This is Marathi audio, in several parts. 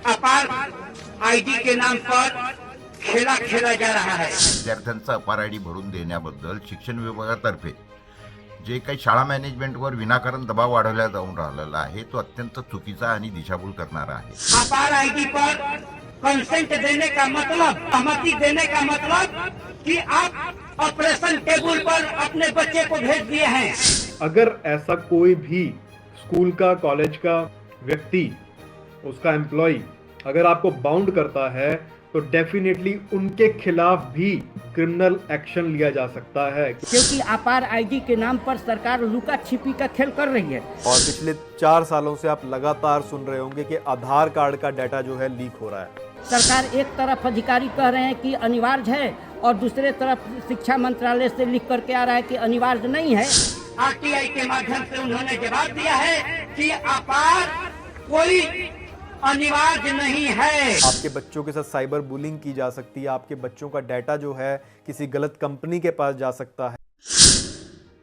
अपार आईडी के नाम पर खेला खेला जा रहा है। विद्यार्थ्यांचा अपार आयडी भरून देण्याबद्दल शिक्षण विभागातर्फे जे काही शाळा मॅनेजमेंटवर विनाकारण दबाव वाढवला जाऊन राहिलेला आहे तो अत्यंत चुकीचा आणि दिशाभूल करणारा आहे। अपार आईडी पर कंसेंट देने का मतलब, सहमति देने का मतलब कि आप ऑपरेशन टेबल पर अपने बच्चे को भेज दिए हैं। अगर ऐसा कोई भी स्कूल का, कॉलेज का व्यक्ति, उसका एम्प्लॉय अगर आपको बाउंड करता है तो डेफिनेटली उनके खिलाफ भी क्रिमिनल एक्शन लिया जा सकता है, क्योंकि अपार आईडी के नाम पर सरकार लुका छिपी का खेल कर रही है। और पिछले 4 सालों से आप लगातार सुन रहे होंगे कि आधार कार्ड का डाटा जो है लीक हो रहा है। सरकार एक तरफ अधिकारी कह रहे हैं कि अनिवार्य है और दूसरे तरफ शिक्षा मंत्रालय से लिख करके आ रहा है कि अनिवार्य नहीं है। आरटीआई के माध्यम से उन्होंने जवाब दिया है कि अपार कोई अनिवार्य नहीं है। आपके बच्चों के साथ साइबर बुलिंग की जा सकती है, आपके बच्चों का डाटा जो है किसी गलत कंपनी के पास जा सकता है।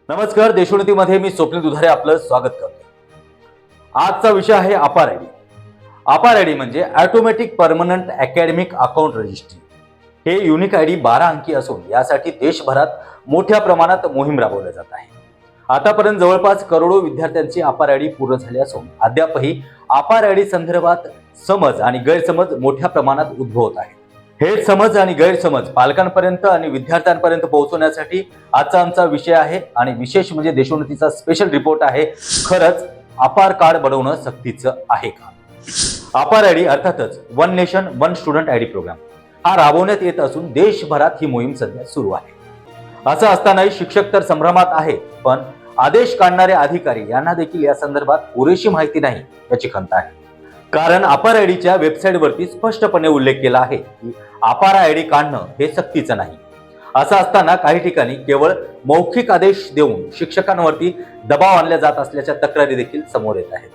नमस्कार, देशोन्नतीमध्ये मी स्वप्नील दुधारे आपलं स्वागत करतो। आजचा विषय आहे अपार आयडी। अपार आयडी म्हणजे automatic permanent academic account registry. हे युनिक आयडी 12 अंकी असून यासाठी देशभरात मोठ्या प्रमाणात मोहीम राबवल्या जात आहे। आतापर्यंत जवळपास करोडो विद्यार्थ्यांची अपार आयडी पूर्ण झाली असून अद्यापही अपार आयडी संदर्भात समज आणि गैरसमज मोठ्या प्रमाणात उद्भवत आहेत। हे समज आणि गैरसमज पालकांपर्यंत आणि विद्यार्थ्यांपर्यंत पोहोचवण्यासाठी आजचा आमचा विषय आहे आणि विशेष म्हणजे देशोन्नतीचा स्पेशल रिपोर्ट आहे। खरंच अपार कार्ड बनवणं सक्तीचं आहे का? अपार आयडी अर्थातच one nation one student ID programme हा राबवण्यात येत असून देशभरात ही मोहीम सध्या सुरू आहे। असं असतानाही शिक्षक तर संभ्रमात आहेत, पण आदेश काढणारे अधिकारी यांना देखील या संदर्भात पुरेशी माहिती नाही याची खंत आहे। कारण अपार आयडीच्या वेबसाईटवरती स्पष्टपणे उल्लेख केला आहे की अपार आयडी काढणं हे सक्तीचं नाही। असं असताना काही ठिकाणी केवळ मौखिक आदेश देऊन शिक्षकांवरती दबाव आणला जात असल्याच्या तक्रारी देखील समोर येत आहेत।